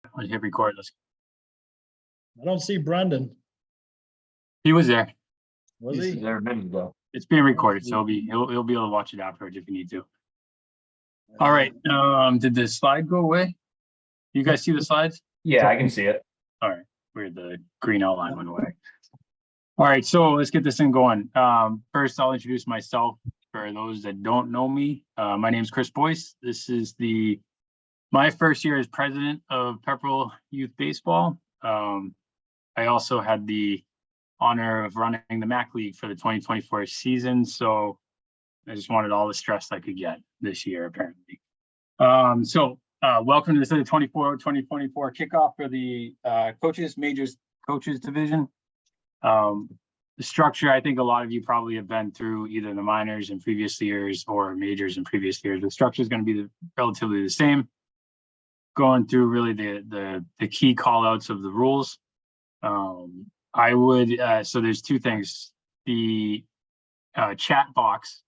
I hit record. I don't see Brendan. He was there. Was He's he? there a minute ago. It's being recorded, so he'll be able to watch it afterwards if you need to. All right. Did the slide go away? You guys see the slides? Yeah, I can see it. All right. Weird. The green outline went away. All right. So let's get this thing going. First, I'll introduce myself for those that don't know me. My name is Chris Boyce. This is my first year as president of Pepperell Youth Baseball. I also had the honor of running the MAC League for the 2024 season. So I just wanted all the stress I could get this year, apparently. Welcome to the 2024 kickoff for the majors coaches division. The structure, I think a lot of you probably have been through either the minors in previous years or majors in previous years. The structure is going to be relatively the same. Going through really the key call outs of the rules. So there's two things. The chat box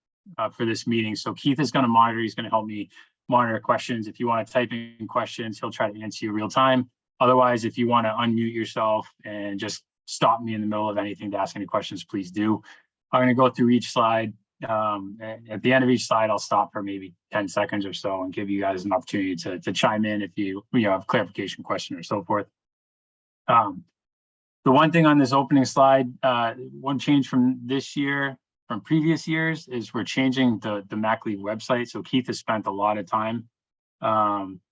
for this meeting. So Keith is going to monitor. He's going to help me monitor questions. If you want to type in questions, he'll try to answer you real time. Otherwise, if you want to unmute yourself and just stop me in the middle of anything to ask any questions, please do. I'm going to go through each slide. At the end of each slide, I'll stop for maybe 10 seconds or so and give you guys an opportunity to chime in if you have clarification question or so forth. The one thing on this opening slide, one change from this year, from previous years, is we're changing the MAC League website. So Keith has spent a lot of time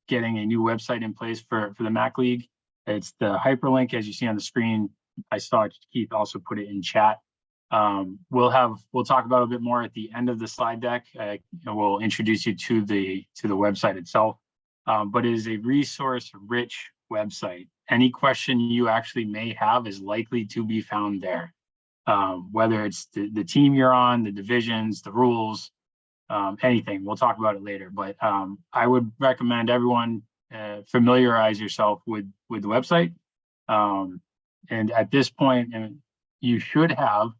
getting a new website in place for the MAC League. It's the hyperlink, as you see on the screen. I saw Keith also put it in chat. We'll talk about it a bit more at the end of the slide deck. We'll introduce you to the website itself, but it is a resource-rich website. Any question you actually may have is likely to be found there, whether it's the team you're on, the divisions, the rules, anything. We'll talk about it later, but I would recommend everyone familiarize yourself with the website. And at this point, you should have,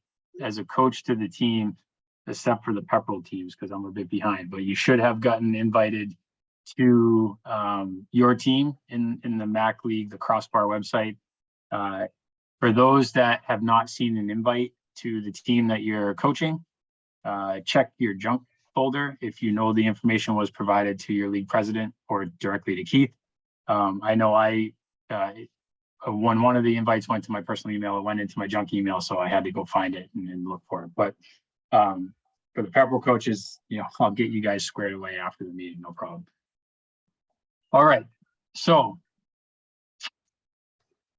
as a coach to the team, except for the Pepperell teams, because I'm a bit behind, but you should have gotten invited to your team in the MAC League, the Crossbar website. For those that have not seen an invite to the team that you're coaching, check your junk folder if you know the information was provided to your league president or directly to Keith. I know when one of the invites went to my personal email, it went into my junk email, so I had to go find it and look for it. But for the Pepperell coaches, I'll get you guys squared away after the meeting, no problem. All right, so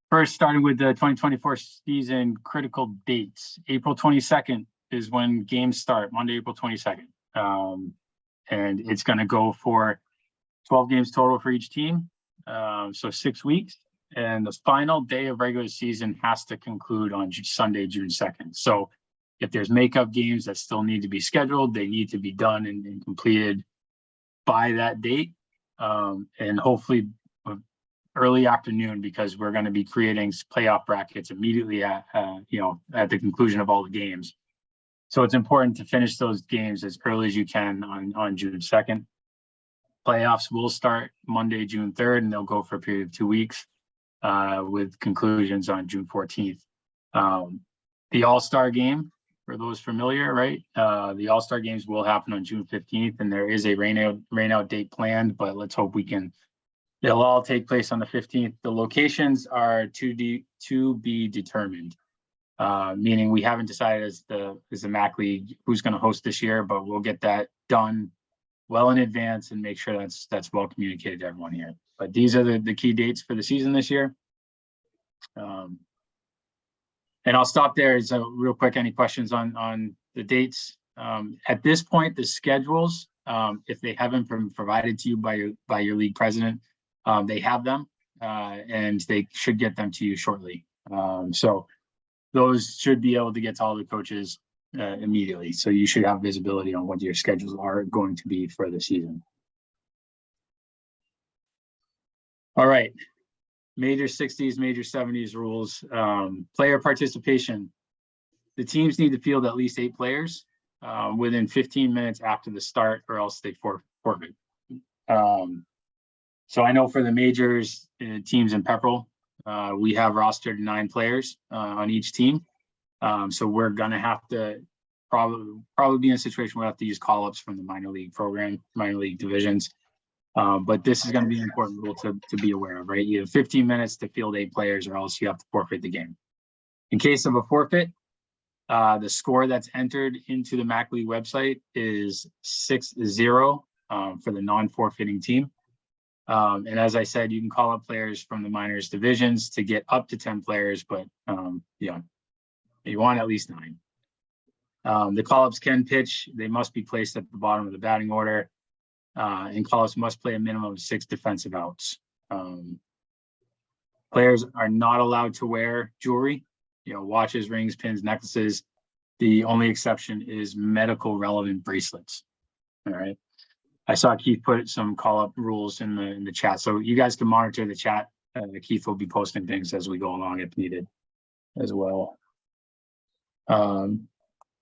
first, starting with the 2024 season critical dates. April 22nd is when games start, Monday, April 22nd. And it's going to go for 12 games total for each team, so 6 weeks. And the final day of regular season has to conclude on Sunday, June 2nd. So if there's makeup games that still need to be scheduled, they need to be done and completed by that date. And hopefully early afternoon, because we're going to be creating playoff brackets immediately at the conclusion of all the games. So it's important to finish those games as early as you can on June 2nd. Playoffs will start Monday, June 3rd, and they'll go for a period of 2 weeks with conclusions on June 14th. The All-Star game, for those familiar, right? The All-Star games will happen on June 15th, and there is a rainout date planned, but let's hope they'll all take place on the 15th. The locations are to be determined, meaning we haven't decided as the MAC League who's going to host this year, but we'll get that done well in advance and make sure that's well communicated to everyone here. But these are the key dates for the season this year. And I'll stop there. So real quick, any questions on the dates? At this point, the schedules, if they haven't been provided to you by your league president, they have them, and they should get them to you shortly. So those should be able to get to all the coaches immediately. So you should have visibility on what your schedules are going to be for the season. All right. Major 60s, major 70s rules. Player participation. The teams need to field at least 8 players within 15 minutes after the start, or else they forfeit. So I know for the majors teams in Pepperell, we have rostered 9 players on each team. So we're gonna have to probably be in a situation where we have to use call-ups from the minor league program, minor league divisions. But this is gonna be an important rule to be aware of, right? You have 15 minutes to field 8 players, or else you have to forfeit the game. In case of a forfeit, the score that's entered into the MAC League website is 6-0 for the non-forfeiting team. And as I said, you can call up players from the minors divisions to get up to 10 players, but you want at least 9. The call-ups can pitch. They must be placed at the bottom of the batting order. And call-ups must play a minimum of 6 defensive outs. Players are not allowed to wear jewelry, watches, rings, pins, necklaces. The only exception is medical relevant bracelets. All right. I saw Keith put some call-up rules in the chat, so you guys can monitor the chat. Keith will be posting things as we go along if needed as well.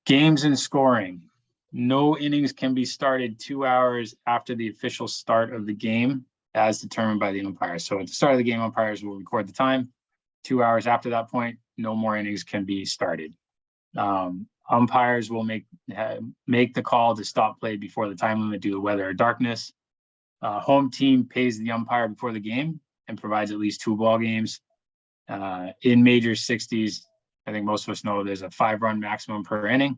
Games and scoring. No innings can be started 2 hours after the official start of the game as determined by the umpire. So at the start of the game, umpires will record the time. 2 hours after that point, no more innings can be started. Umpires will make the call to stop play before the time limit due to weather or darkness. Home team pays the umpire before the game and provides at least 2 ball games. In major 60s, I think most of us know there's a 5-run maximum per inning,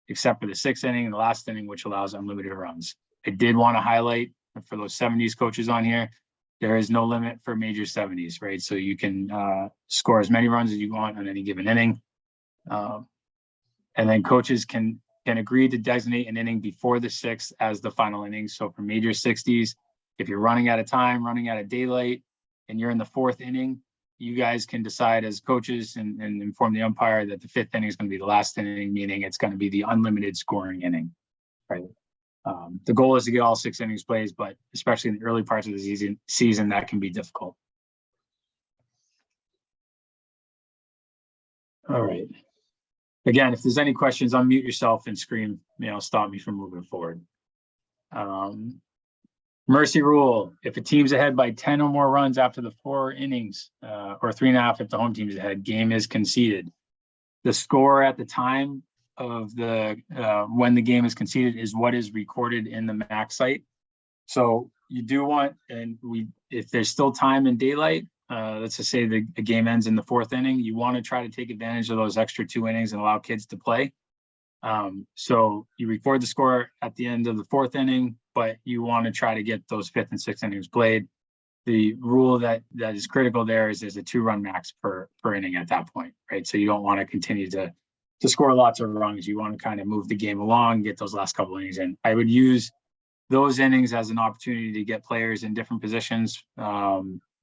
except for the 6th inning and the last inning, which allows unlimited runs. I did want to highlight for those 70s coaches on here, there is no limit for major 70s, right? So you can score as many runs as you want on any given inning. And then coaches can agree to designate an inning before the 6th as the final inning. So for major 60s, if you're running out of time, running out of daylight, and you're in the 4th inning, you guys can decide as coaches and inform the umpire that the 5th inning is going to be the last inning, meaning it's going to be the unlimited scoring inning, right? The goal is to get all 6 innings played, but especially in the early parts of the season, that can be difficult. All right. Again, if there's any questions, unmute yourself and scream, stop me from moving forward. Mercy rule: if a team's ahead by 10 or more runs after the 4 innings, or 3.5 if the home team's ahead, game is conceded. The score at the time of when the game is conceded is what is recorded in the MAC site. So you do want, if there's still time in daylight, let's just say the game ends in the 4th inning, you want to try to take advantage of those extra 2 innings and allow kids to play. So you record the score at the end of the 4th inning, but you want to try to get those 5th and 6th innings played. The rule that is critical there is there's a 2-run max per inning at that point, right? So you don't want to continue to score lots of runs. You want to kind of move the game along, get those last couple innings in. I would use those innings as an opportunity to get players in different positions,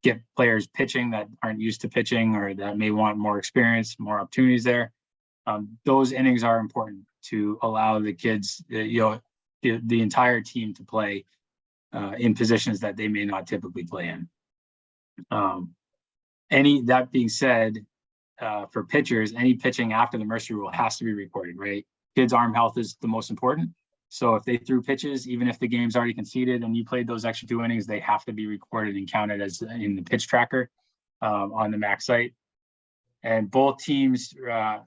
get players pitching that aren't used to pitching or that may want more experience, more opportunities there. Those innings are important to allow the kids, the entire team to play in positions that they may not typically play in. That being said, for pitchers, any pitching after the Mercy rule has to be recorded, right? Kids' arm health is the most important. So if they threw pitches, even if the game's already conceded and you played those extra 2 innings, they have to be recorded and counted as in the pitch tracker on the MAC site. And both teams are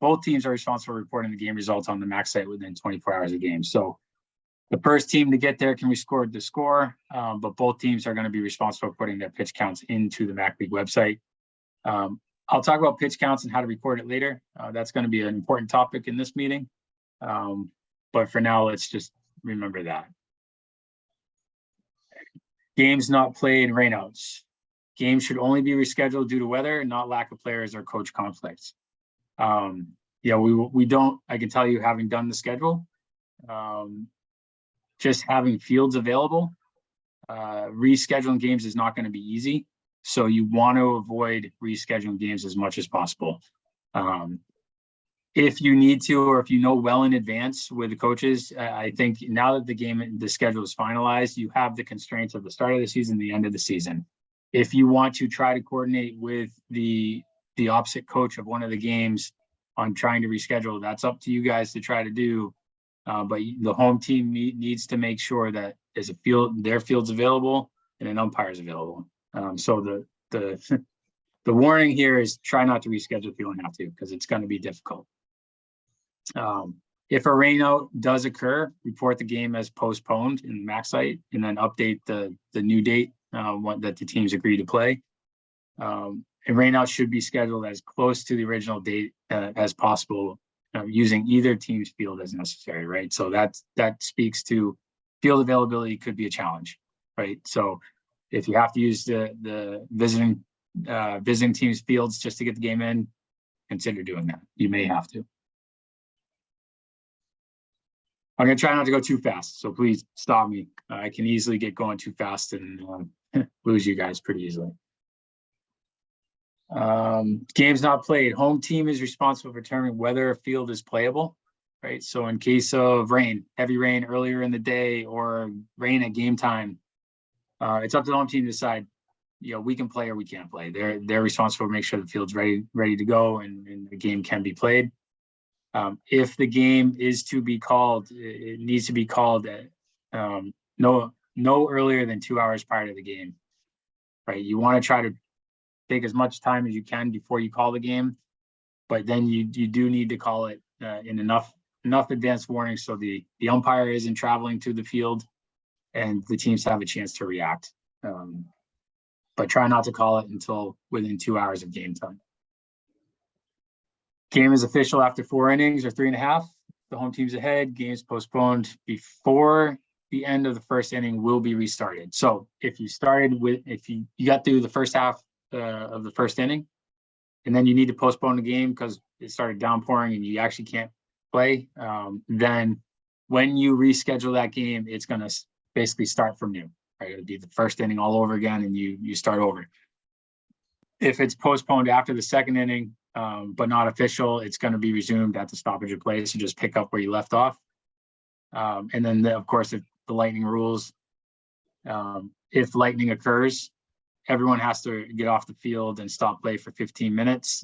responsible for reporting the game results on the MAC site within 24 hours of game. So the first team to get there can record the score, but both teams are going to be responsible for putting their pitch counts into the MAC League website. I'll talk about pitch counts and how to record it later. That's going to be an important topic in this meeting. But for now, let's just remember that. Games not played, rainouts. Games should only be rescheduled due to weather, not lack of players or coach conflicts. We don't, I can tell you, having done the schedule, just having fields available, rescheduling games is not going to be easy. So you want to avoid rescheduling games as much as possible. If you need to, or if you know well in advance with the coaches, I think now that the schedule is finalized, you have the constraints of the start of the season, the end of the season. If you want to try to coordinate with the opposite coach of one of the games on trying to reschedule, that's up to you guys to try to do. But the home team needs to make sure that there's their field's available and an umpire is available. So the the warning here is try not to reschedule if you don't have to, because it's going to be difficult. If a rainout does occur, report the game as postponed in the MAC site, and then update the new date that the teams agree to play. A rainout should be scheduled as close to the original date as possible, using either team's field as necessary, right? So that speaks to field availability could be a challenge, right? So if you have to use the visiting team's fields just to get the game in, consider doing that. You may have to. I'm going to try not to go too fast, so please stop me. I can easily get going too fast and lose you guys pretty easily. Games not played. Home team is responsible for determining whether a field is playable, right? So in case of rain, heavy rain earlier in the day or rain at game time, it's up to the home team to decide, we can play or we can't play. They're responsible to make sure the field's ready to go and the game can be played. If the game is to be called, it needs to be called at no earlier than 2 hours prior to the game, right? You want to try to take as much time as you can before you call the game, but then you do need to call it in enough advance warning so the umpire isn't traveling to the field and the teams have a chance to react. But try not to call it until within 2 hours of game time. Game is official after 4 innings or 3.5. The home team's ahead. Games postponed before the end of the first inning will be restarted. So if you got through the first half of the first inning, and then you need to postpone the game because it started downpouring and you actually can't play, then when you reschedule that game, it's going to basically start from new, right? It'll be the first inning all over again and you start over. If it's postponed after the second inning, but not official, it's going to be resumed at the stoppage of play. So just pick up where you left off. And then, of course, if the lightning rules, if lightning occurs, everyone has to get off the field and stop play for 15 minutes.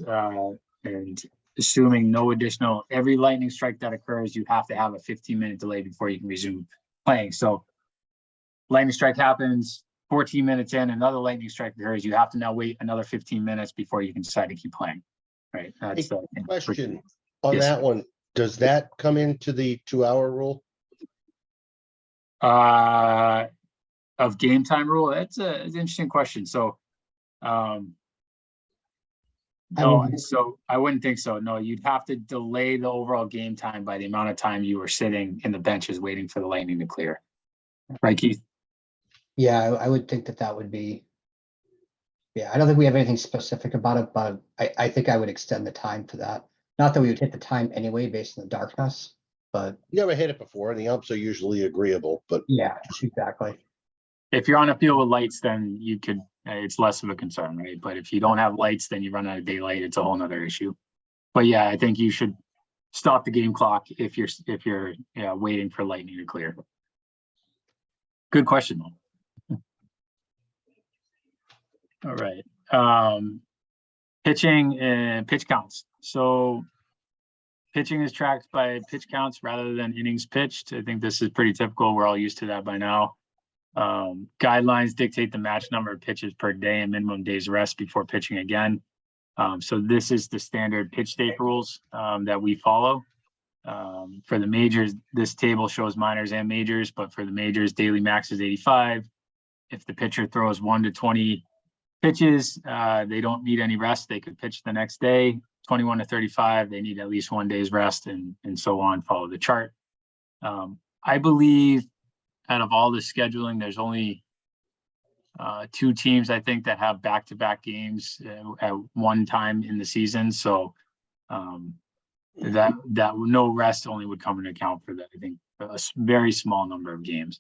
And assuming no additional, every lightning strike that occurs, you have to have a 15-minute delay before you can resume playing. So lightning strike happens, 14 minutes in, another lightning strike occurs, you have to now wait another 15 minutes before you can decide to keep playing. Right. That's Hey, question on Yes. that one. Does that come into the 2-hour rule? Of game time rule? That's an interesting question. So, no, so I wouldn't think so. No, you'd have to delay the overall game time by the amount of time you were sitting in the benches waiting for the lightning to clear. Right, Keith? Yeah, I would think that would be. Yeah, I don't think we have anything specific about it, but I think I would extend the time for that. Not that we would hit the time anyway based on the darkness, but You never hit it before, and the umps are usually agreeable, but yeah, exactly. If you're on a field with lights, then you could, it's less of a concern, right? But if you don't have lights, then you run out of daylight, it's a whole nother issue. But yeah, I think you should stop the game clock if you're waiting for lightning to clear. Good question, though. All right. Pitching and pitch counts. So pitching is tracked by pitch counts rather than innings pitched. I think this is pretty typical. We're all used to that by now. Guidelines dictate the match number of pitches per day and minimum days rest before pitching again. So this is the standard pitch date rules that we follow. For the majors, this table shows minors and majors, but for the majors, daily max is 85. If the pitcher throws 1 to 20 pitches, they don't need any rest. They could pitch the next day. 21 to 35, they need at least 1 day's rest, and so on. Follow the chart. I believe out of all the scheduling, there's only 2 teams, I think, that have back-to-back games at one time in the season. So that no rest only would come into account for that. I think a very small number of games.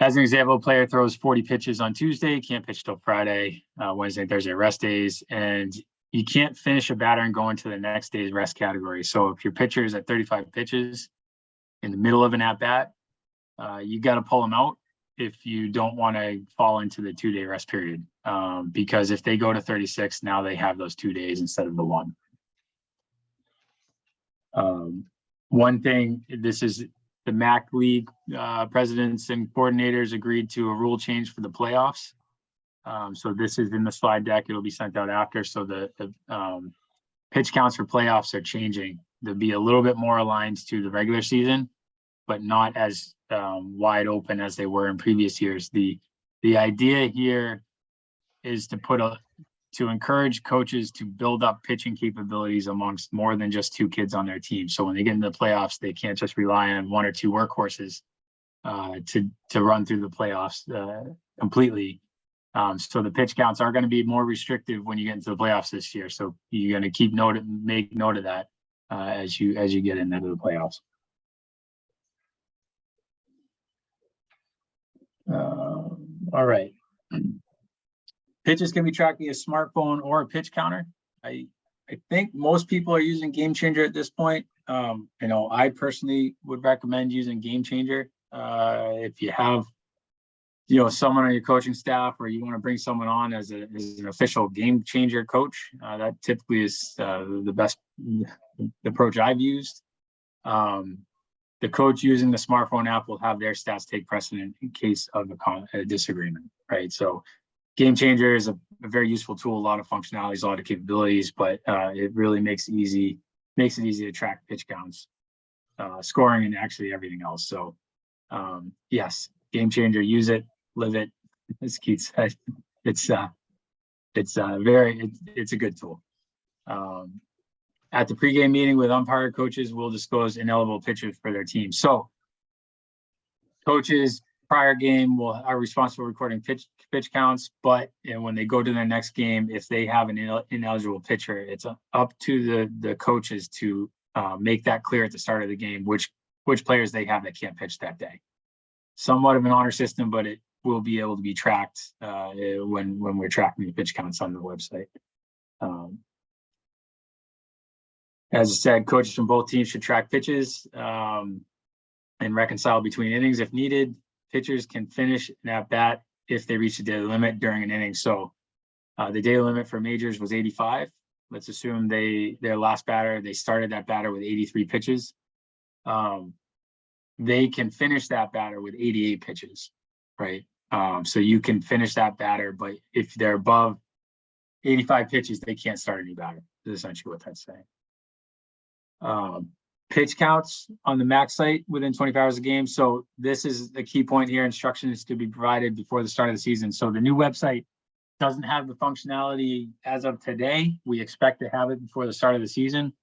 As an example, a player throws 40 pitches on Tuesday, can't pitch till Friday, Wednesday, Thursday, rest days, and you can't finish a batter and go into the next day's rest category. So if your pitcher is at 35 pitches in the middle of an at-bat, you got to pull them out if you don't want to fall into the 2-day rest period. Because if they go to 36, now they have those 2 days instead of the 1. One thing, this is the MAC League presidents and coordinators agreed to a rule change for the playoffs. So this is in the slide deck. It'll be sent out after. So the pitch counts for playoffs are changing. They'll be a little bit more aligned to the regular season, but not as wide open as they were in previous years. The idea here is to encourage coaches to build up pitching capabilities amongst more than just 2 kids on their team. So when they get into the playoffs, they can't just rely on 1 or 2 workhorses to run through the playoffs completely. So the pitch counts are going to be more restrictive when you get into the playoffs this year. So you're going to make note of that as you get into the playoffs. All right. Pitches can be tracked via smartphone or a pitch counter. I think most people are using Game Changer at this point. I personally would recommend using Game Changer. If you have, someone on your coaching staff, or you want to bring someone on as an official Game Changer coach, that typically is the best approach I've used. The coach using the smartphone app will have their stats take precedent in case of a disagreement, right? So Game Changer is a very useful tool, a lot of functionalities, a lot of capabilities, but it really makes it easy to track pitch counts, scoring, and actually everything else. So yes, Game Changer, use it, live it. As Keith said, it's a good tool. At the pregame meeting with umpire coaches, we'll disclose ineligible pitchers for their team. So coaches prior game are responsible for recording pitch counts, but when they go to their next game, if they have an ineligible pitcher, it's up to the coaches to make that clear at the start of the game, which players they have that can't pitch that day. Somewhat of an honor system, but it will be able to be tracked when we're tracking the pitch counts on the website. As I said, coaches from both teams should track pitches and reconcile between innings if needed. Pitchers can finish an at-bat if they reach the daily limit during an inning. So the daily limit for majors was 85. Let's assume their last batter, they started that batter with 83 pitches. They can finish that batter with 88 pitches, right? So you can finish that batter, but if they're above 85 pitches, they can't start a new batter, is essentially what that's saying. Pitch counts on the MAC site within 24 hours of game. So this is the key point here. Instructions to be provided before the start of the season. So the new website doesn't have the functionality as of today. We expect to have it before the start of the season.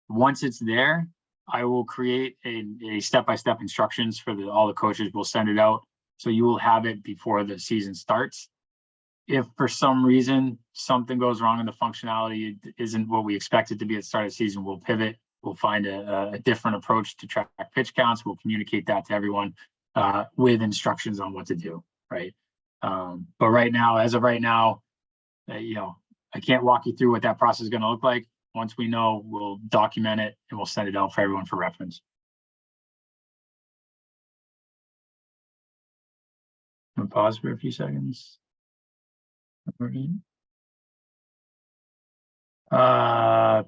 Once it's there, I will create a step-by-step instructions for all the coaches. We'll send it out. So you will have it before the season starts. If for some reason something goes wrong in the functionality, it isn't what we expect it to be at the start of the season, we'll pivot. We'll find a different approach to track pitch counts. We'll communicate that to everyone with instructions on what to do, right? But right now, as of right now, I can't walk you through what that process is going to look like. Once we know, we'll document it and we'll send it out for everyone for reference. I'm gonna pause for a few seconds.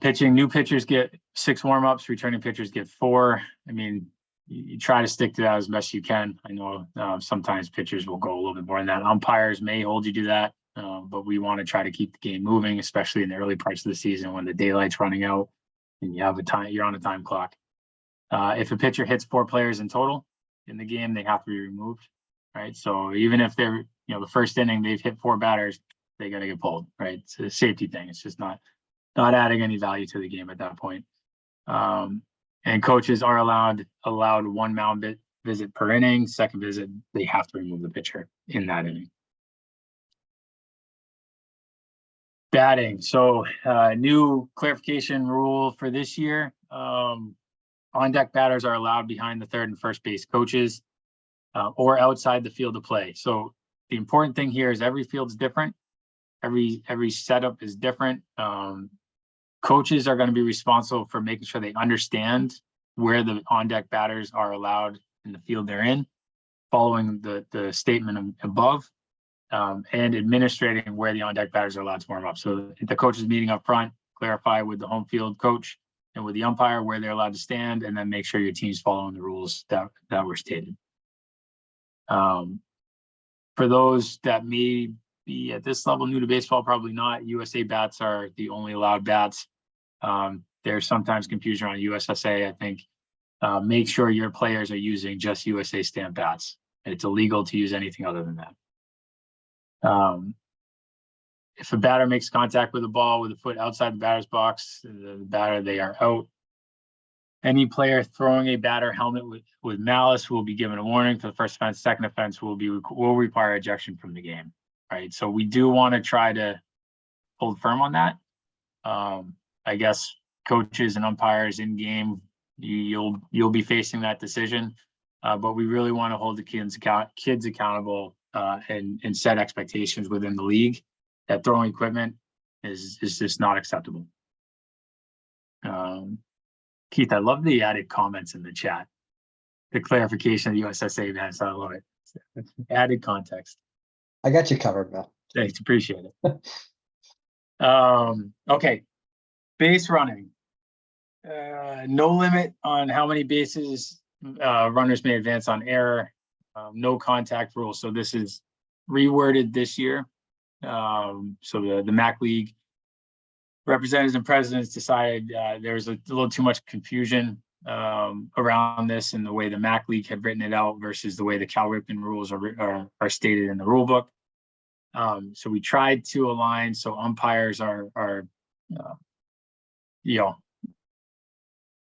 Pitching, new pitchers get 6 warm-ups, returning pitchers get 4. I mean, you try to stick to that as best you can. I know sometimes pitchers will go a little bit more than that. Umpires may hold you to that, but we want to try to keep the game moving, especially in the early parts of the season when the daylight's running out and you're on a time clock. If a pitcher hits 4 players in total in the game, they have to be removed, right? So even if they're, the first inning, they've hit 4 batters, they got to get pulled, right? It's a safety thing. It's just not adding any value to the game at that point. And coaches are allowed 1 mound visit per inning. Second visit, they have to remove the pitcher in that inning. Batting. So new clarification rule for this year. On-deck batters are allowed behind the third and first base coaches or outside the field of play. So the important thing here is every field's different. Every setup is different. Coaches are going to be responsible for making sure they understand where the on-deck batters are allowed in the field they're in, following the statement above, and administrating where the on-deck batters are allowed to warm up. So the coaches meeting up front, clarify with the home field coach and with the umpire where they're allowed to stand, and then make sure your team's following the rules that were stated. For those that may be at this level new to baseball, probably not. USA bats are the only allowed bats. There's sometimes confusion on USSA. I think make sure your players are using just USA stamp bats. It's illegal to use anything other than that. If a batter makes contact with the ball with a foot outside the batter's box, the batter, they are out. Any player throwing a batter helmet with malice will be given a warning for the first offense. Second offense will require ejection from the game. Right. So we do want to try to hold firm on that. I guess coaches and umpires in game, you'll be facing that decision. But we really want to hold the kids accountable and set expectations within the league that throwing equipment is just not acceptable. Keith, I love the added comments in the chat. The clarification of the USSA events, I love it. Added context. I got you covered, Bill. Thanks, appreciate it. Okay, base running. No limit on how many bases runners may advance on error. No contact rule. So this is reworded this year. So the MAC League representatives and presidents decided there's a little too much confusion around this and the way the MAC League had written it out versus the way the Cal Ripken rules are stated in the rule book. So we tried to align so umpires are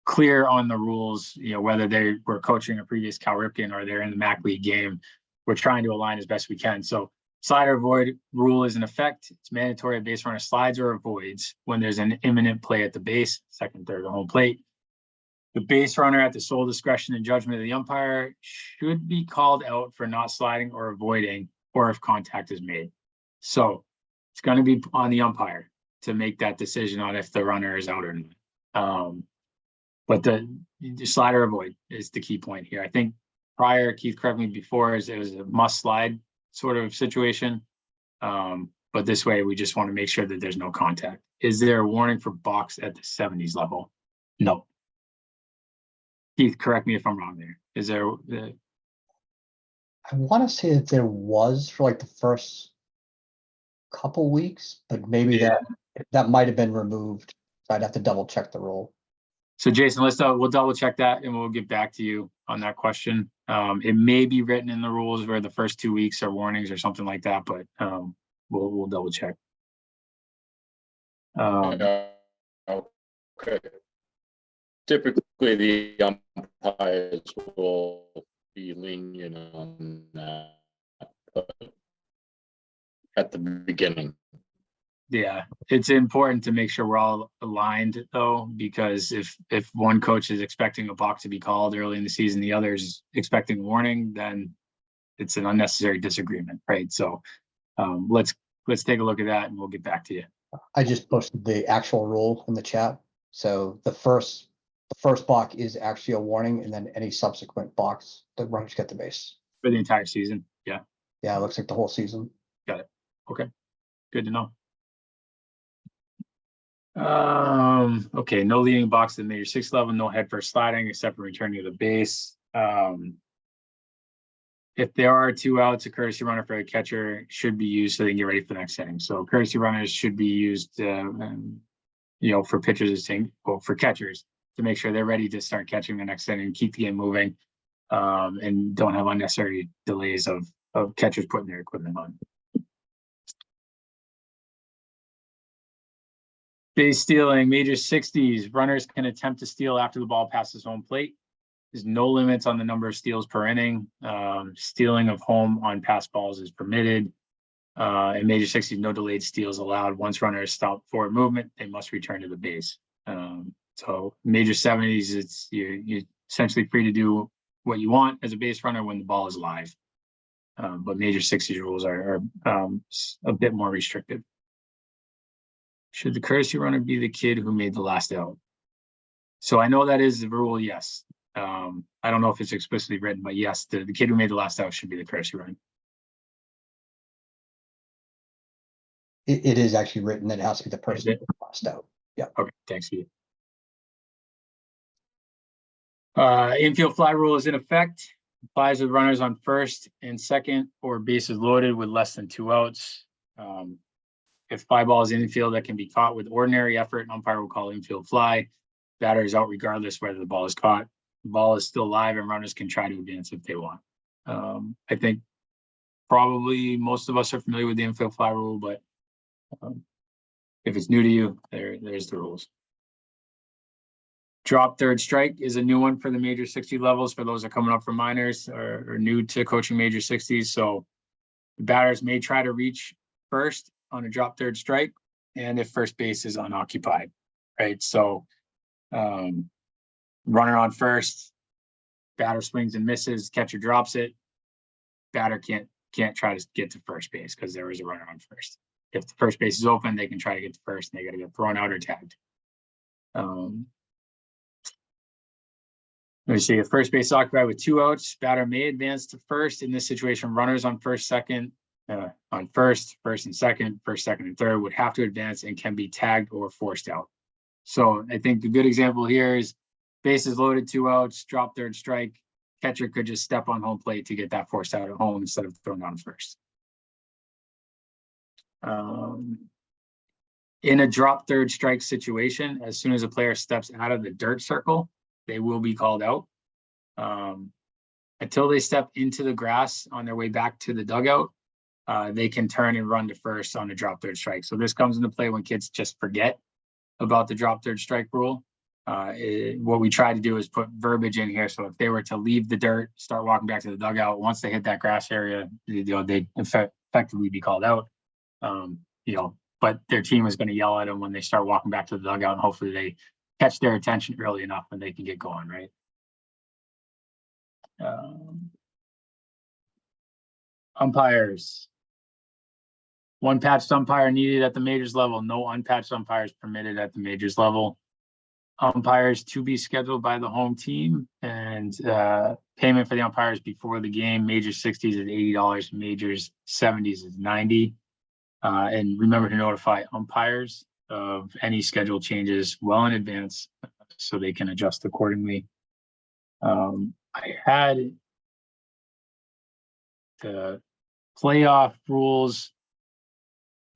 clear on the rules, whether they were coaching a previous Cal Ripken or they're in the MAC League game. We're trying to align as best we can. So slider avoid rule is in effect. It's mandatory a base runner slides or avoids when there's an imminent play at the base, second, third, or home plate. The base runner at the sole discretion and judgment of the umpire should be called out for not sliding or avoiding, or if contact is made. So it's going to be on the umpire to make that decision on if the runner is out or not. But the slider avoid is the key point here. I think prior, Keith, correct me before, it was a must slide sort of situation. But this way, we just want to make sure that there's no contact. Is there a warning for box at the 70s level? No. Keith, correct me if I'm wrong there. Is there? I want to say that there was for like the first couple weeks, but maybe that might have been removed. So I'd have to double check the rule. So Jason, we'll double check that and we'll get back to you on that question. It may be written in the rules where the first 2 weeks are warnings or something like that, but we'll double check. Okay. Typically, the umpires will be lenient on that, but at the beginning. Yeah, it's important to make sure we're all aligned though, because if one coach is expecting a balk to be called early in the season, the other is expecting a warning, then it's an unnecessary disagreement, right? So let's take a look at that and we'll get back to you. I just posted the actual rule in the chat. So the first balk is actually a warning, and then any subsequent balks, the runners get the base. For the entire season, yeah. Yeah, it looks like the whole season. Got it. Okay, good to know. Okay, no leading box at the major 6 level, no head first sliding except for returning to the base. If there are 2 outs, a courtesy runner for a catcher should be used so they can get ready for the next inning. So courtesy runners should be used, for pitchers, for catchers to make sure they're ready to start catching the next inning, keep the game moving, and don't have unnecessary delays of catchers putting their equipment on. Base stealing, major 60s, runners can attempt to steal after the ball passes home plate. There's no limits on the number of steals per inning. Stealing of home on pass balls is permitted. In major 60s, no delayed steals allowed. Once runner is stopped forward movement, they must return to the base. So major 70s, you're essentially free to do what you want as a base runner when the ball is live. But major 60s rules are a bit more restrictive. Should the courtesy runner be the kid who made the last out? So I know that is the rule, yes. I don't know if it's explicitly written, but yes, the kid who made the last out should be the courtesy runner. It is actually written that it has to be the person who passed out. Yeah. Okay, thanks, Keith. Infield fly rule is in effect, applies with runners on first and second or bases loaded with less than 2 outs. If fly ball is in the field that can be caught with ordinary effort, an umpire will call infield fly. Batter is out regardless whether the ball is caught. The ball is still live and runners can try to advance if they want. I think probably most of us are familiar with the infield fly rule, but if it's new to you, there's the rules. Drop third strike is a new one for the major 60 levels for those that are coming up from minors or new to coaching major 60s. So the batters may try to reach first on a drop third strike and if first base is unoccupied, right? So runner on first, batter swings and misses, catcher drops it. Batter can't try to get to first base because there is a runner on first. If the first base is open, they can try to get to first and they got to get thrown out or tagged. Let me see, if first base is occupied with 2 outs, batter may advance to first. In this situation, runners on first, second, on first and second, and third would have to advance and can be tagged or forced out. So I think the good example here is bases loaded, 2 outs, drop third strike. Catcher could just step on home plate to get that forced out at home instead of throwing down first. In a drop third strike situation, as soon as a player steps out of the dirt circle, they will be called out. Until they step into the grass on their way back to the dugout, they can turn and run to first on a drop third strike. So this comes into play when kids just forget about the drop third strike rule. What we try to do is put verbiage in here. So if they were to leave the dirt, start walking back to the dugout, once they hit that grass area, they effectively be called out. But their team is going to yell at them when they start walking back to the dugout, and hopefully they catch their attention early enough and they can get going, right? Umpires. 1 patched umpire needed at the majors level. No unpatched umpires permitted at the majors level. Umpires to be scheduled by the home team, and payment for the umpires before the game. Major 60s is $80, majors 70s is $90. And remember to notify umpires of any schedule changes well in advance so they can adjust accordingly. I had the playoff rules.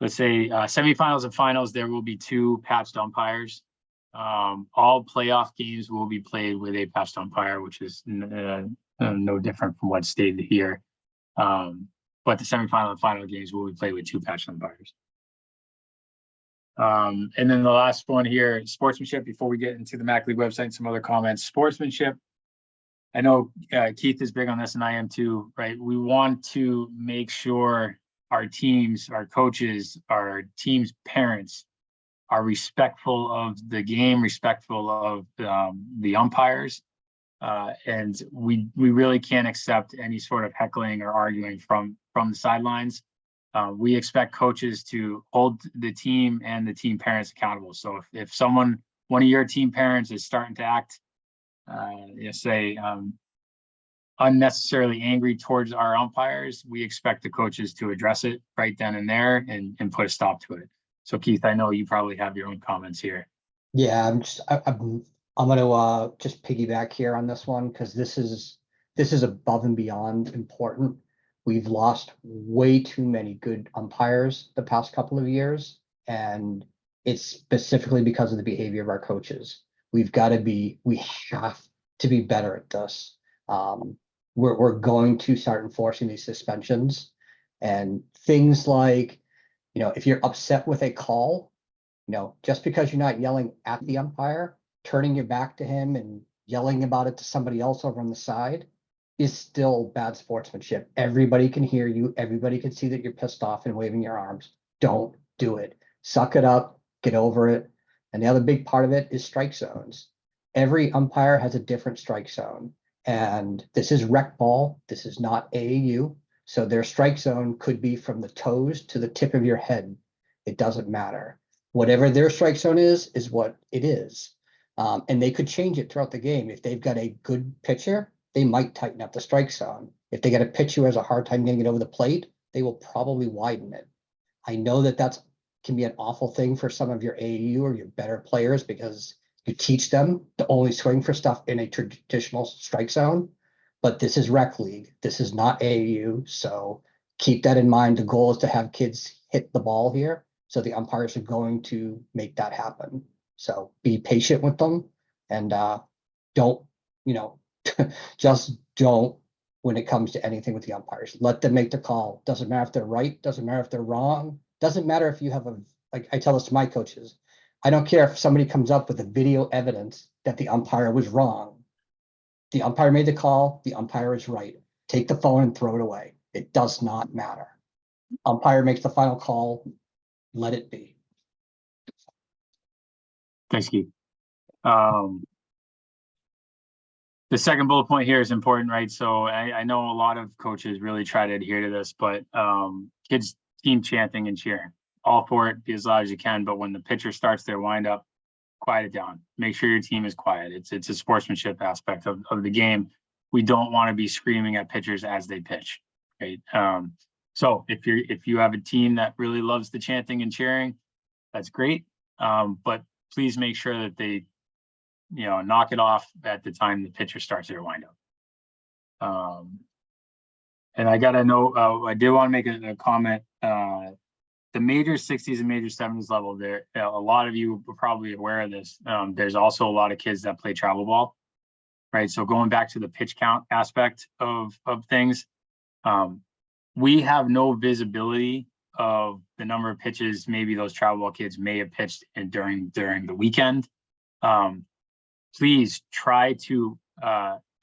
Let's say semifinals and finals, there will be 2 patched umpires. All playoff games will be played with a patched umpire, which is no different from what's stated here. But the semifinal and final games will be played with 2 patched umpires. And then the last one here, sportsmanship, before we get into the MAC League website and some other comments. Sportsmanship, I know Keith is big on this and I am too, right? We want to make sure our teams, our coaches, our team's parents are respectful of the game, respectful of the umpires. And we really can't accept any sort of heckling or arguing from the sidelines. We expect coaches to hold the team and the team parents accountable. So if one of your team parents is starting to act, unnecessarily angry towards our umpires, we expect the coaches to address it right then and there and put a stop to it. So Keith, I know you probably have your own comments here. Yeah, I'm gonna just piggyback here on this one because this is above and beyond important. We've lost way too many good umpires the past couple of years, and it's specifically because of the behavior of our coaches. We have to be better at this. We're going to start enforcing these suspensions and things like, if you're upset with a call, just because you're not yelling at the umpire, turning your back to him and yelling about it to somebody else over on the side is still bad sportsmanship. Everybody can hear you. Everybody can see that you're pissed off and waving your arms. Don't do it. Suck it up, get over it. And the other big part of it is strike zones. Every umpire has a different strike zone. And this is rec ball. This is not AAU. So their strike zone could be from the toes to the tip of your head. It doesn't matter. Whatever their strike zone is what it is. And they could change it throughout the game. If they've got a good pitcher, they might tighten up the strike zone. If they got a pitcher who has a hard time getting it over the plate, they will probably widen it. I know that can be an awful thing for some of your AAU or your better players because You teach them to only swing for stuff in a traditional strike zone. But this is rec league. This is not AAU. So keep that in mind. The goal is to have kids hit the ball here. So the umpires are going to make that happen. So be patient with them and don't, just don't when it comes to anything with the umpires. Let them make the call. Doesn't matter if they're right, doesn't matter if they're wrong. Doesn't matter if you have like I tell this to my coaches. I don't care if somebody comes up with a video evidence that the umpire was wrong. The umpire made the call, the umpire is right. Take the phone and throw it away. It does not matter. Umpire makes the final call, let it be. Thanks, Keith. The second bullet point here is important, right? So I know a lot of coaches really try to adhere to this, but kids team chanting and cheering. All for it, be as loud as you can, but when the pitcher starts their windup, quiet it down. Make sure your team is quiet. It's a sportsmanship aspect of the game. We don't want to be screaming at pitchers as they pitch, right? So if you have a team that really loves the chanting and cheering, that's great. But please make sure that they, knock it off at the time the pitcher starts their windup. And I gotta know, I did want to make a comment. The major 60s and major 70s level there, a lot of you are probably aware of this. There's also a lot of kids that play travel ball, right? So going back to the pitch count aspect of things, we have no visibility of the number of pitches maybe those travel ball kids may have pitched during the weekend. Please try to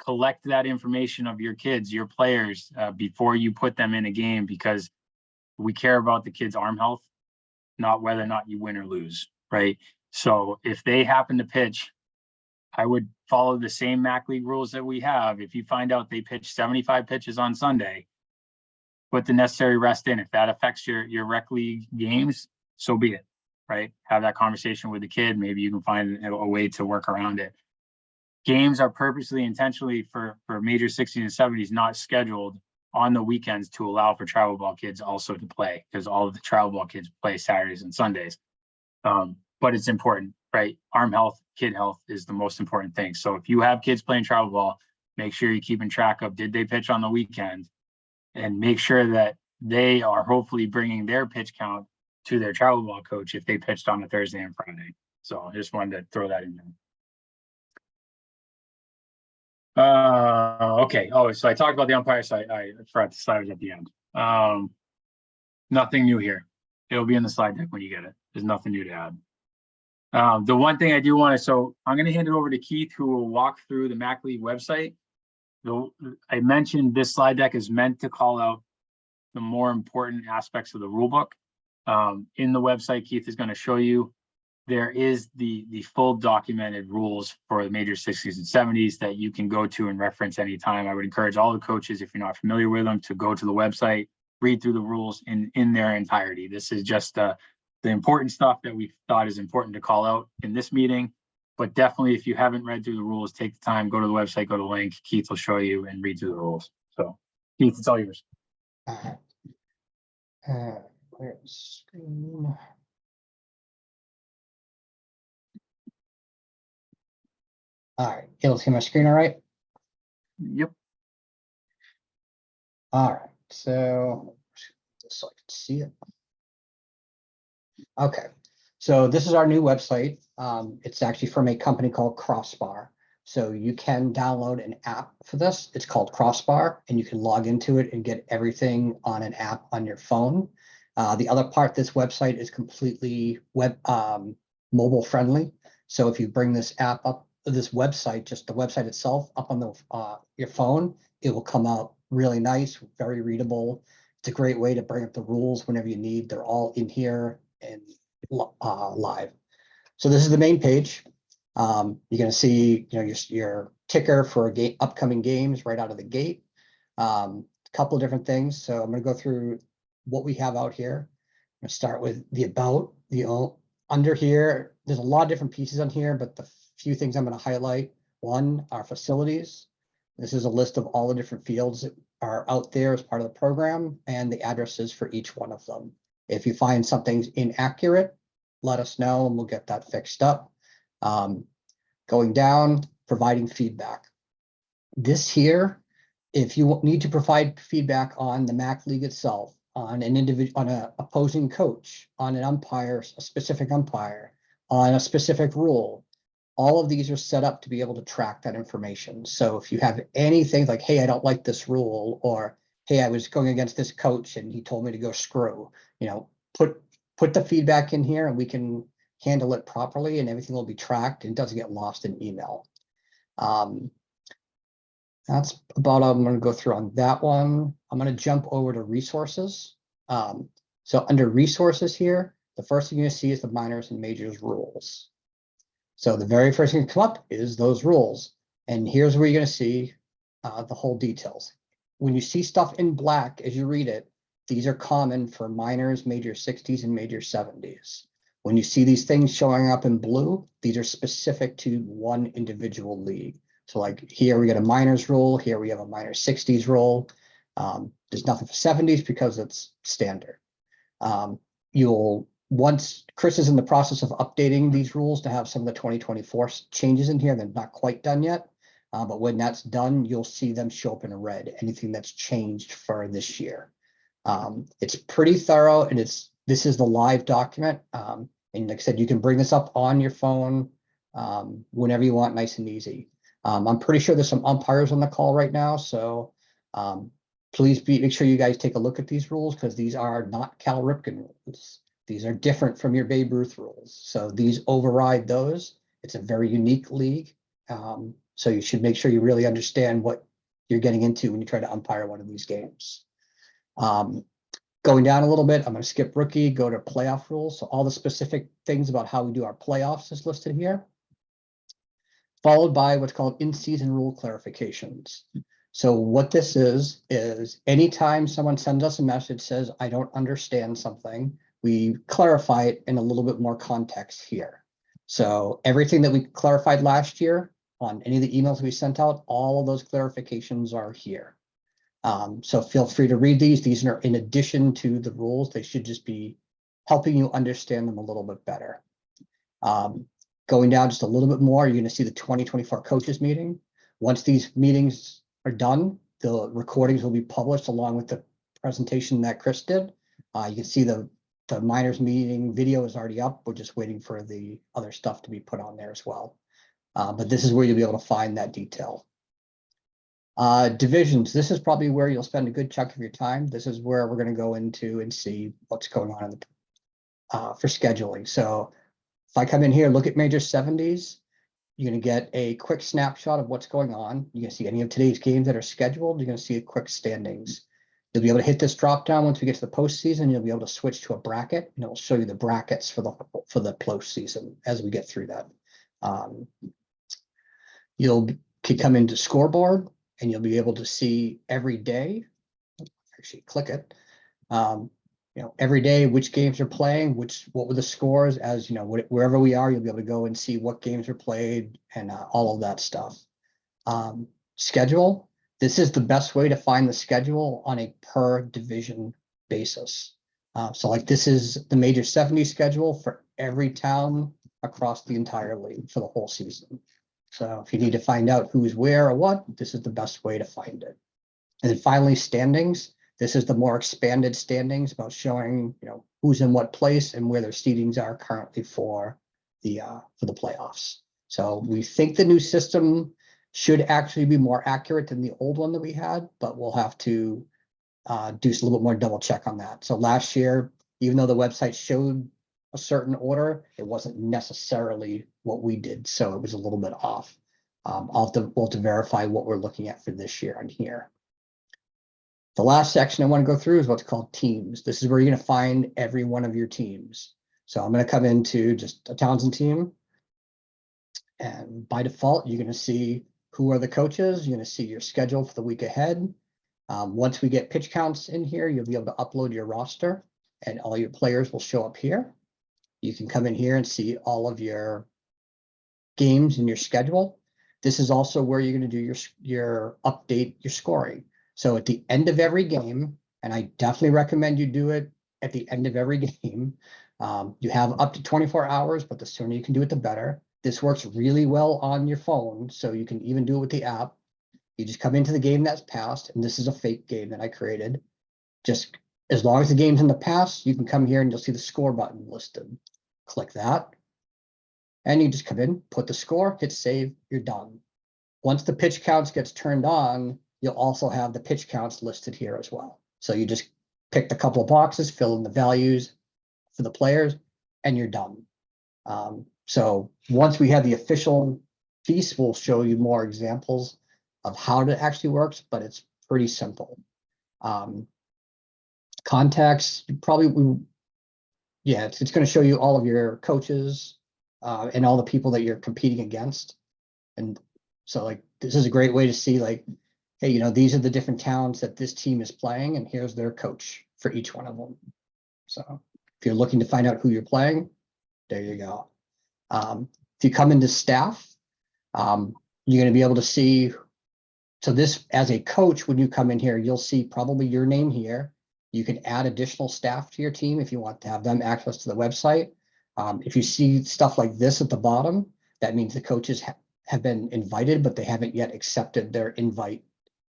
collect that information of your kids, your players, before you put them in a game, because we care about the kids' arm health, not whether or not you win or lose, right? So if they happen to pitch, I would follow the same MAC League rules that we have. If you find out they pitch 75 pitches on Sunday, put the necessary rest in. If that affects your rec league games, so be it, right? Have that conversation with the kid. Maybe you can find a way to work around it. Games are purposely, intentionally for major 60s and 70s not scheduled on the weekends to allow for travel ball kids also to play, because all of the travel ball kids play Saturdays and Sundays. But it's important, right? Arm health, kid health is the most important thing. So if you have kids playing travel ball, make sure you're keeping track of, did they pitch on the weekend? And make sure that they are hopefully bringing their pitch count to their travel ball coach if they pitched on a Thursday and Friday. So I just wanted to throw that in there. Okay. Oh, so I talked about the umpire, so I forgot the slide at the end. Nothing new here. It'll be in the slide deck when you get it. There's nothing new to add. The one thing I do want to, so I'm going to hand it over to Keith, who will walk through the MAC League website. I mentioned this slide deck is meant to call out the more important aspects of the rule book. In the website, Keith is going to show you there is the full documented rules for the major 60s and 70s that you can go to and reference anytime. I would encourage all the coaches, if you're not familiar with them, to go to the website, read through the rules in their entirety. This is just the important stuff that we thought is important to call out in this meeting. But definitely, if you haven't read through the rules, take the time, go to the website, go to the link. Keith will show you and read through the rules. So, Keith, it's all yours. Where's screen? All right, you'll see my screen, all right? Yep. All right, so just so I can see it. Okay, so this is our new website. It's actually from a company called Crossbar. So you can download an app for this. It's called Crossbar, and you can log into it and get everything on an app on your phone. The other part, this website is completely mobile friendly. So if you bring this app up, this website, just the website itself up on your phone, it will come out really nice, very readable. It's a great way to bring up the rules whenever you need. They're all in here and live. So this is the main page. You're going to see, your ticker for upcoming games right out of the gate. A couple of different things. So I'm going to go through what we have out here. I'm going to start with the about. Under here, there's a lot of different pieces on here, but the few things I'm going to highlight. One, our facilities. This is a list of all the different fields that are out there as part of the program and the addresses for each one of them. If you find something's inaccurate, let us know and we'll get that fixed up. Going down, providing feedback. This here, if you need to provide feedback on the MAC League itself, on an individual, on a opposing coach, on an umpire, a specific umpire, on a specific rule, all of these are set up to be able to track that information. So if you have anything like, hey, I don't like this rule, or hey, I was going against this coach and he told me to go screw, put the feedback in here and we can handle it properly and everything will be tracked and doesn't get lost in email. That's about all I'm going to go through on that one. I'm going to jump over to resources. So under resources here, the first thing you're going to see is the minors and majors rules. So the very first thing to come up is those rules. And here's where you're going to see the whole details. When you see stuff in black as you read it, these are common for minors, major 60s and major 70s. When you see these things showing up in blue, these are specific to one individual league. So like here we get a minors rule, here we have a minor 60s rule. There's nothing for 70s because it's standard. Once Chris is in the process of updating these rules to have some of the 2024 changes in here, they're not quite done yet. But when that's done, you'll see them show up in red, anything that's changed for this year. It's pretty thorough and this is the live document. And like I said, you can bring this up on your phone whenever you want, nice and easy. I'm pretty sure there's some umpires on the call right now, so please make sure you guys take a look at these rules because these are not Cal Ripken rules. These are different from your Babe Ruth rules. So these override those. It's a very unique league. So you should make sure you really understand what you're getting into when you try to umpire one of these games. Going down a little bit, I'm going to skip rookie, go to playoff rules. So all the specific things about how we do our playoffs is listed here, followed by what's called in-season rule clarifications. So what this is anytime someone sends us a message says, I don't understand something, we clarify it in a little bit more context here. So everything that we clarified last year on any of the emails we sent out, all of those clarifications are here. So feel free to read these. These are in addition to the rules. They should just be helping you understand them a little bit better. Going down just a little bit more, you're going to see the 2024 coaches meeting. Once these meetings are done, the recordings will be published along with the presentation that Chris did. You can see the minors meeting video is already up. We're just waiting for the other stuff to be put on there as well. But this is where you'll be able to find that detail. Divisions, this is probably where you'll spend a good chunk of your time. This is where we're going to go into and see what's going on in for scheduling. So if I come in here, look at major 70s, you're going to get a quick snapshot of what's going on. You can see any of today's games that are scheduled. You're going to see a quick standings. You'll be able to hit this drop down once we get to the postseason. You'll be able to switch to a bracket, and it'll show you the brackets for the postseason as we get through that. You can come into scoreboard, and you'll be able to see every day. Actually, click it. Every day which games are playing, what were the scores, as wherever we are, you'll be able to go and see what games are played and all of that stuff. Schedule. This is the best way to find the schedule on a per division basis. So like this is the major 70 schedule for every town across the entire league for the whole season. So if you need to find out who's where or what, this is the best way to find it. And then finally, standings. This is the more expanded standings about showing, who's in what place and where their seedings are currently for the playoffs. So we think the new system should actually be more accurate than the old one that we had, but we'll have to do a little bit more double check on that. So last year, even though the website showed a certain order, it wasn't necessarily what we did. So it was a little bit off. We'll have to verify what we're looking at for this year on here. The last section I want to go through is what's called teams. This is where you're going to find every one of your teams. So I'm going to come into just a Townsend team. And by default, you're going to see who are the coaches. You're going to see your schedule for the week ahead. Once we get pitch counts in here, you'll be able to upload your roster and all your players will show up here. You can come in here and see all of your games in your schedule. This is also where you're going to do your update, your scoring. So at the end of every game, and I definitely recommend you do it at the end of every game, you have up to 24 hours, but the sooner you can do it, the better. This works really well on your phone, so you can even do it with the app. You just come into the game that's passed, and this is a fake game that I created. Just as long as the game's in the past, you can come here and you'll see the score button listed. Click that. And you just come in, put the score, hit save, you're done. Once the pitch counts gets turned on, you'll also have the pitch counts listed here as well. So you just pick the couple of boxes, fill in the values for the players, and you're done. So once we have the official piece, we'll show you more examples of how it actually works, but it's pretty simple. Contacts, yeah, it's going to show you all of your coaches and all the people that you're competing against. And so like, this is a great way to see like, hey, you know, these are the different towns that this team is playing, and here's their coach for each one of them. So if you're looking to find out who you're playing, there you go. If you come into staff, you're going to be able to see. So this, as a coach, when you come in here, you'll see probably your name here. You can add additional staff to your team if you want to have them access to the website. If you see stuff like this at the bottom, that means the coaches have been invited, but they haven't yet accepted their invite.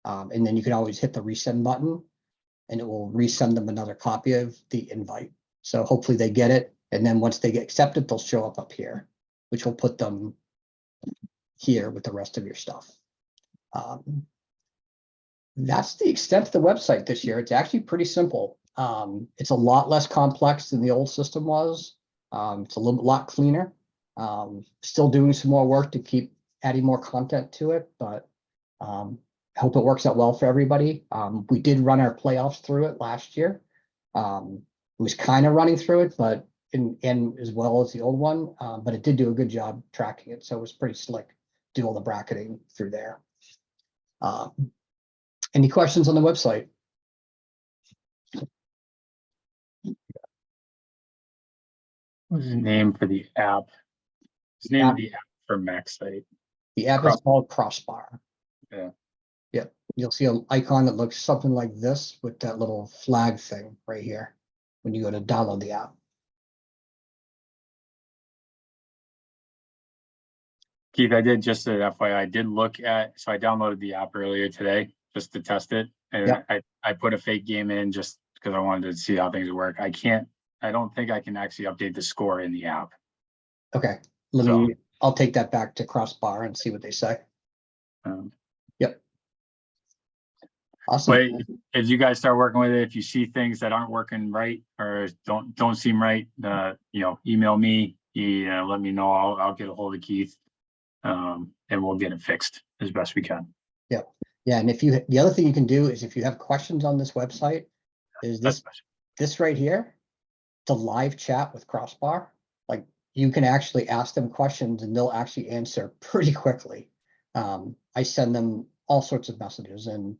And then you can always hit the resend button and it will resend them another copy of the invite. So hopefully they get it. And then once they get accepted, they'll show up here, which will put them here with the rest of your stuff. That's the extent of the website this year. It's actually pretty simple. It's a lot less complex than the old system was. It's a lot cleaner. Still doing some more work to keep adding more content to it, but I hope it works out well for everybody. We did run our playoffs through it last year. It was kind of running through it, but in as well as the old one, but it did do a good job tracking it. So it was pretty slick, do all the bracketing through there. Any questions on the website? What's the name for the app? What's the name of the app for MaxSite? The app is called Crossbar. Yeah. Yep. You'll see an icon that looks something like this with that little flag thing right here when you go to download the app. Keith, I did just an FYI, I did look at, so I downloaded the app earlier today just to test it. And Yep. I put a fake game in just because I wanted to see how things work. I don't think I can actually update the score in the app. Okay. I'll take that back to Crossbar and see what they say. Yep. Awesome. But if you guys start working with it, if you see things that aren't working right or don't seem right, email me, let me know. I'll get a hold of Keith. And we'll get it fixed as best we can. Yep. Yeah. And the other thing you can do is if you have questions on this website, is this right here, the live chat with Crossbar. Like you can actually ask them questions and they'll actually answer pretty quickly. I send them all sorts of messages, and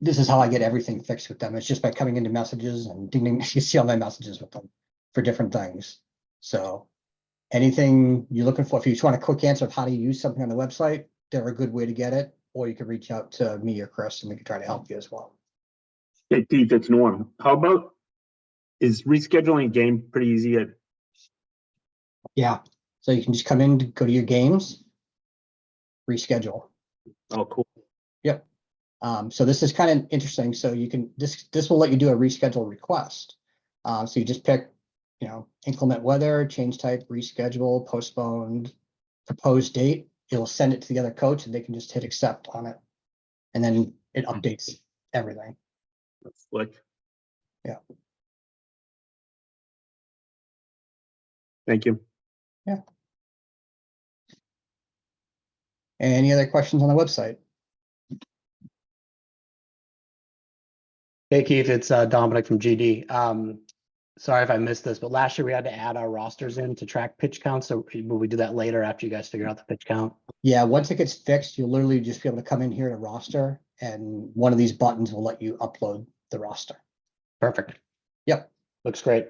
this is how I get everything fixed with them. It's just by coming into messages and ding, ding, you see all my messages with them for different things. So anything you're looking for, if you just want a quick answer of how to use something on the website, they're a good way to get it. Or you can reach out to me or Chris and we can try to help you as well. Hey, Pete, it's Norm. How about, is rescheduling a game pretty easy? Yeah. So you can just come in, go to your games, reschedule. Oh, cool. Yep. So this is kind of interesting. So you can, this will let you do a reschedule request. So you just pick, inclement weather, change type, reschedule, postponed, proposed date. It'll send it to the other coach and they can just hit accept on it. And then it updates everything. That's slick. Yeah. Thank you. Any other questions on the website? Hey Keith, it's Dominic from GD. Sorry if I missed this, but last year we had to add our rosters in to track pitch counts. So will we do that later after you guys figure out the pitch count? Yeah, once it gets fixed, you'll literally just be able to come in here to roster and one of these buttons will let you upload the roster. Perfect. Yep. Looks great.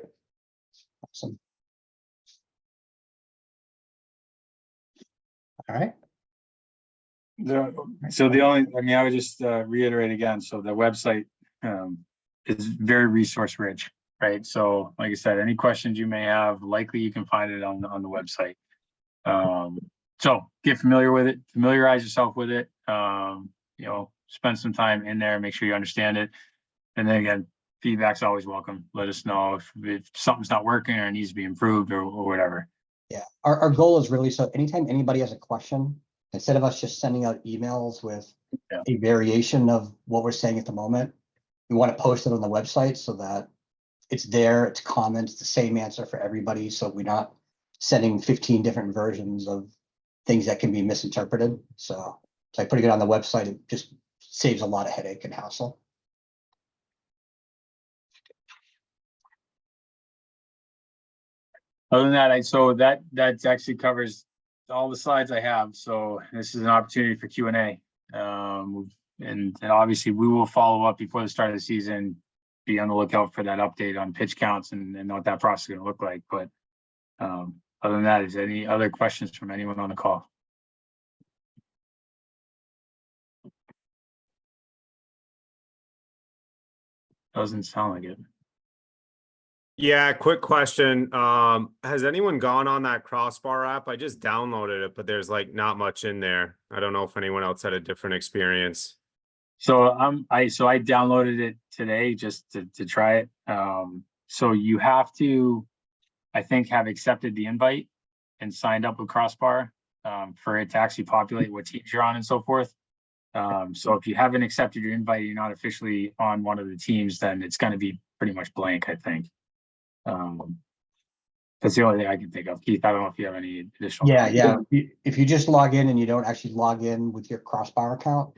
Awesome. All right. I would just reiterate again, so the website is very resource rich, right? So like I said, any questions you may have, likely you can find it on the website. So get familiar with it, familiarize yourself with it, spend some time in there, make sure you understand it. And then again, feedback's always welcome. Let us know if something's not working or needs to be improved or whatever. Yeah, our goal is really, so anytime anybody has a question, instead of us just sending out emails with Yeah. a variation of what we're saying at the moment, we want to post it on the website so that it's there, it's common, it's the same answer for everybody, so we're not sending 15 different versions of things that can be misinterpreted. So by putting it on the website, it just saves a lot of headache and hassle. Other than that, so that actually covers all the slides I have. So this is an opportunity for Q&A. And obviously we will follow up before the start of the season. Be on the lookout for that update on pitch counts and what that process is going to look like. But other than that, is there any other questions from anyone on the call? Doesn't sound like it. Yeah, quick question. Has anyone gone on that Crossbar app? I just downloaded it, but there's like not much in there. I don't know if anyone else had a different experience. So I downloaded it today just to try it. So you have to, I think, have accepted the invite and signed up with Crossbar for it to actually populate what teams you're on and so forth. So if you haven't accepted your invite, you're not officially on one of the teams, then it's going to be pretty much blank, I think. That's the only thing I can think of. Keith, I don't know if you have any additional. Yeah. If you just log in and you don't actually log in with your Crossbar account,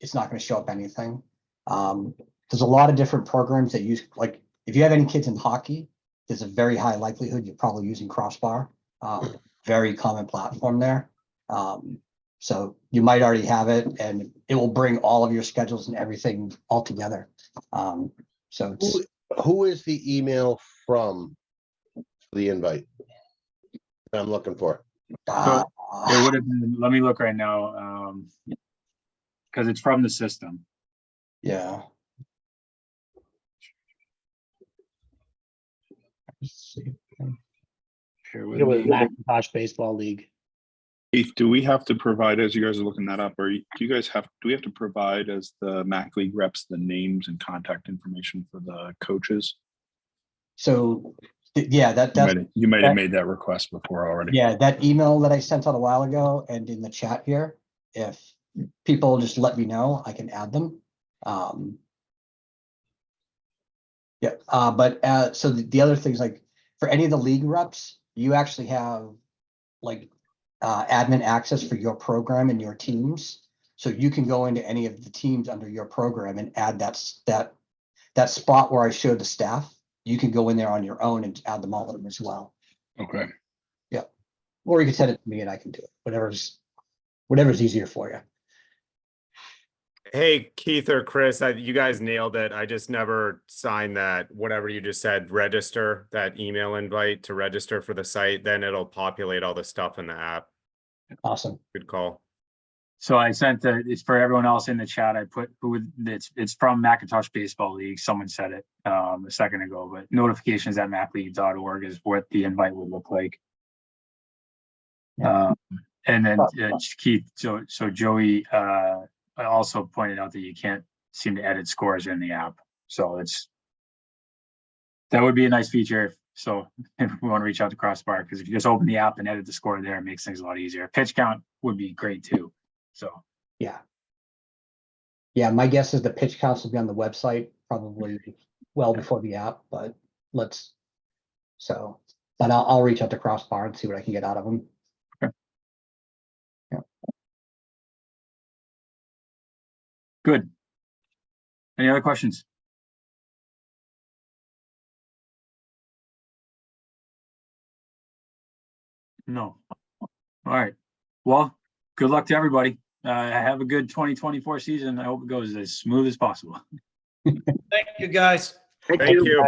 it's not going to show up anything. There's a lot of different programs that use, like, if you have any kids in hockey, there's a very high likelihood you're probably using Crossbar. Very common platform there. So you might already have it, and it will bring all of your schedules and everything all together. So it's, Who is the email from the invite that I'm looking for? It would have been, let me look right now. Because it's from the system. yeah. Let's see. Here with It was me. Macintosh Baseball League. Keith, do we have to provide, as you guys are looking that up, or do you guys do we have to provide as the MAC League reps, the names and contact information for the coaches? So, yeah, that's, You might have made that request before already. yeah, that email that I sent out a while ago and in the chat here, if people just let me know, I can add them. Yeah, but so the other things, like for any of the league reps, you actually have like admin access for your program and your teams. So you can go into any of the teams under your program and add that spot where I showed the staff. You can go in there on your own and add them all of them as well. Okay. Yeah. Or you can send it to me and I can do it. Whatever's easier for you. Hey, Keith or Chris, you guys nailed it. I just never signed that, whatever you just said, register, that email invite to register for the site. Then it'll populate all the stuff in the app. Awesome. Good call. So I sent it's for everyone else in the chat. I put it's from Macintosh Baseball League. Someone said it a second ago, but notifications at macleague.org is what the invite would look like. And then Keith, so Joey I also pointed out that you can't seem to edit scores in the app. So that would be a nice feature. So if we want to reach out to Crossbar, because if you just open the app and edit the score there, it makes things a lot easier. Pitch count would be great too. So Yeah. Yeah, my guess is the pitch counts will be on the website probably well before the app, but but I'll reach out to Crossbar and see what I can get out of them. Okay. Yeah. Good. Any other questions? No. All right. Well, good luck to everybody. Have a good 2024 season. I hope it goes as smooth as possible. Thank you, guys. Thank you.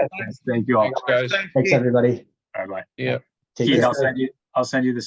Thank you all. Thanks, guys. Thanks, everybody. Bye bye. Yeah. Take Keith, care. I'll send you the